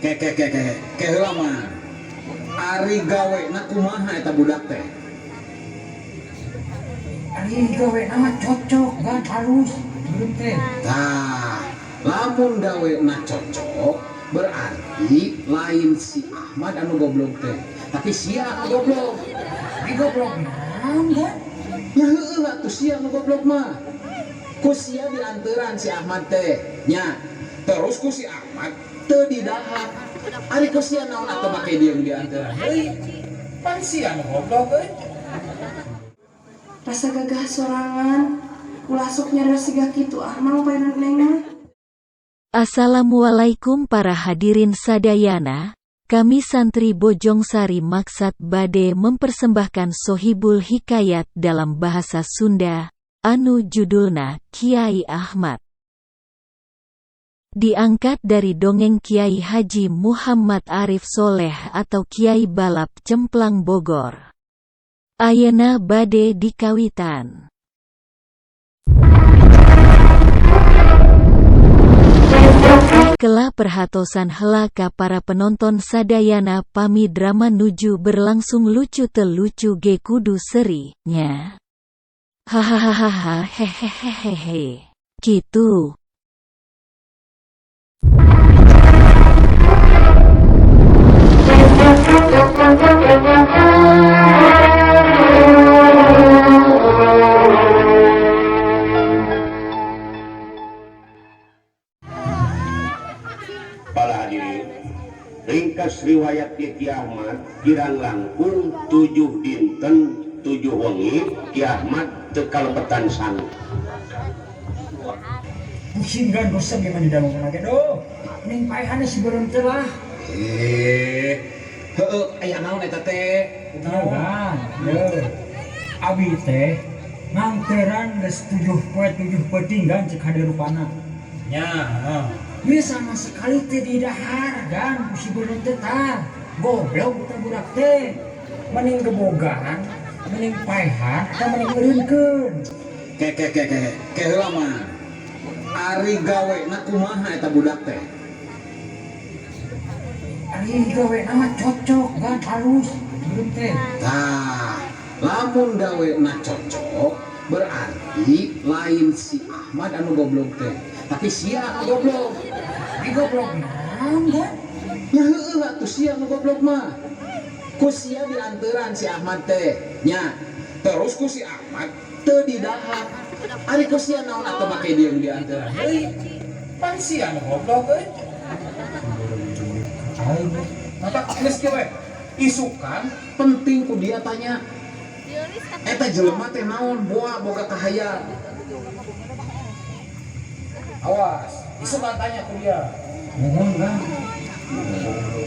ke heula mah ari gawe na kumaha eta budak teh? Ari gawe nama cocok kan halus belum teh. Nah, lamun gawe na cocok berarti lain si Ahmad anu goblok teh, tapi sia anu goblok. Ari goblok naon kan? Ya heueuh atuh sia anu goblok mah. Ku sia dianteran si Ahmad teh nya. Terus ku si Ahmad teu didahar. Ari ku sia naon atuh make dia dianteran. Heuy, pan sia anu goblok euy. Rasa gagah sorangan ulah sok nyadar siga kitu mang paenan neng mah. Assalamualaikum para hadirin sadayana. Kami santri Bojongsari maksad bade mempersembahkan Sohibul Hikayat dalam bahasa Sunda, anu judulna Kiai Ahmad. Diangkat dari dongeng Kiai Haji Muhammad Arif Soleh atau Kiai Balap Cemplang Bogor. Ayeuna bade dikawitan. Kelah perhatosan heula ka para penonton sadayana pami drama nuju berlangsung lucu teu lucu ge kudu seri nya. Hahaha hehehehe. Kitu. Para hadirin, ringkas riwayat Ki Ahmad kirang langkung 7 dinten 7 wengi Ki Ahmad teu kalebetan sanu. Pusing kan bosan gimana dalam lagi do. Ning paehana si beureum teh lah. Heueuh aya naon eta teh? Tahu kan? Abi teh nganteran geus 7 petinggan cek hade rupana. Nya, Dia sama sekali teh didahar kan si beureum teh tah. Goblok teh budak teh. Mending gebogaan, mending paehan, atau mending ngeureunkeun. ke heula mah ari gawe na kumaha eta budak teh? Ari gawe nama cocok kan halus belum teh. Nah, lamun gawe na cocok berarti lain si Ahmad anu goblok teh, tapi sia anu goblok. Ari goblok naon kan? Ya heueuh atuh sia anu goblok mah. Ku sia dianteran si Ahmad teh nya. Terus ku si Ahmad teu didahar. Ari ku sia naon atuh make dia dianteran. Heuy, pan sia anu goblok euy. Mata geus kieu we. Isukan penting ku dia tanya. Eta jelema teh naon boga kahayang. Awas, isukan tanya ku dia. Mohon kan?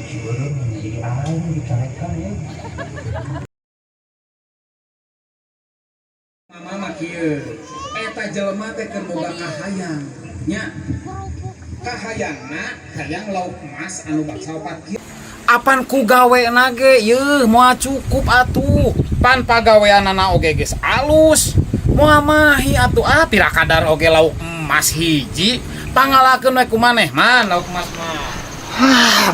Si beureum jadi aing dicarekan ya. Mama kieu eta jelema teh keur boga kahayang nya. Kahayangna hayang lauk emas anu baksa 4 kilo. Apan ku gaweana ge yeuh moal cukup atuh. Pan pagaweanana oge geus alus. Moal mahi atuh pira kadar oge lauk emas hiji. Pangalakeun we kumaneh man lauk emas mah.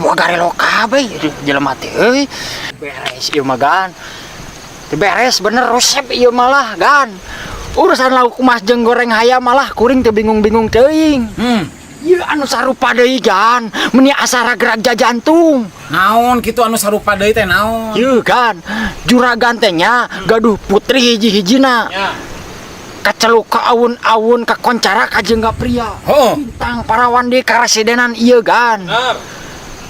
Buah garelo kabeh jelema teh euy. Beres ieu mah gan. Teu beres bener resep ieu malah gan. Urusan lauk emas jeung goreng hayam malah kuring teu bingung-bingung teuing. Ieu anu sarupa deui gan, meni asara gerak jantung. Naon kitu anu sarupa deui teh naon? Ieu gan, juragan teh nya gaduh putri hiji-hijina. Ya. Kaceluk ka awun-awun ka koncara ka jeungga pria. Heuh. Bintang parawan di karesidenan ieu gan. Bener.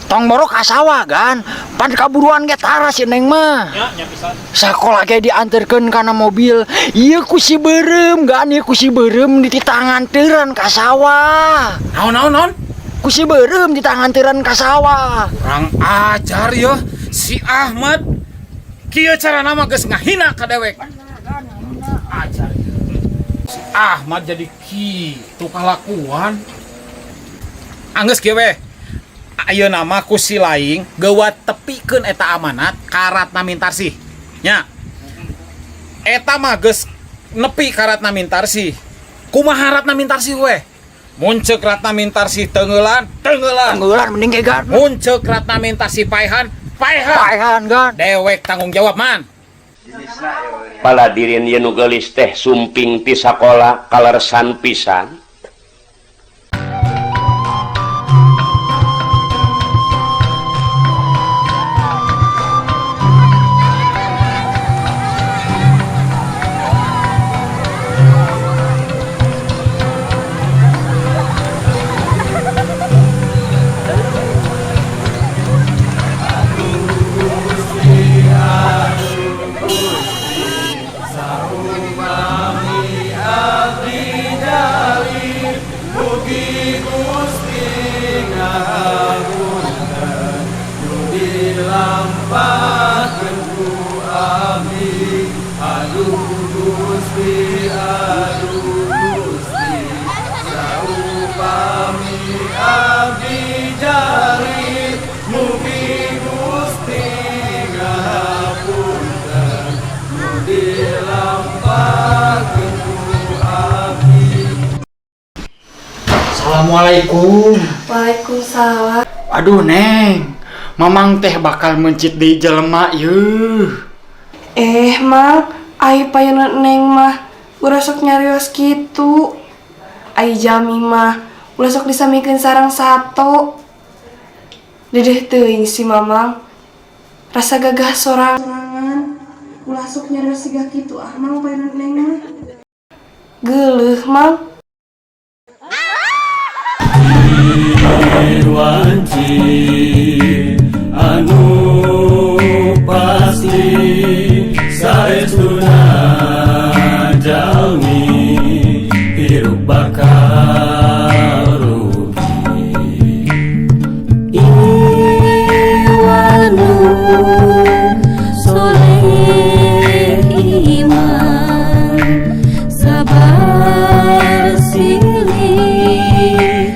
Tong borok ka sawah gan, pan kaburuan ge tara si Neng mah. Ya, nya pisan. Sakola ge dianterkeun kana mobil. Ieu ku si beureum gan, ieu ku si beureum ditanganteureuran ka sawah. Naon? Ku si beureum ditanganteureuran ka sawah. Kurang ajar ya si Ahmad. Kieu cara nama geus ngahina ka dewek. Ajar. Si Ahmad jadi kitu kalakuan. Anggeus kieu we. Ayeuna mah ku si laing geuwat tepikeun eta amanat ka Ratna Mintarsih. Nya. Eta mah geus nepi ka Ratna Mintarsih. Kumaha Ratna Mintarsih we? Muncul ratna mintar si tenggelan Tenggelan mending ge gan. muncul ratna mintar si paihan Paehan gan. dewek tanggung jawab man. Paladirin ye nu geulis teh sumping ti sakola kalersan pisan. Assalamualaikum. Waalaikumsalam. Aduh Neng, Mamang teh bakal mencit di jelema yeuh. Mang, ai payeuna Neng mah urang sok nyarios kitu. Ai Jami mah ulah sok disamikeun sareng sato. Dedeh teuing si Mamang. Rasa gagah sorangan. Ulah sok nyarios siga kitu Mang payeuna Neng mah. Geuleuh Mang. Wanci anu pasti saestuna jalmi hirup bakal rugi Iwanu soleh iman sabar silih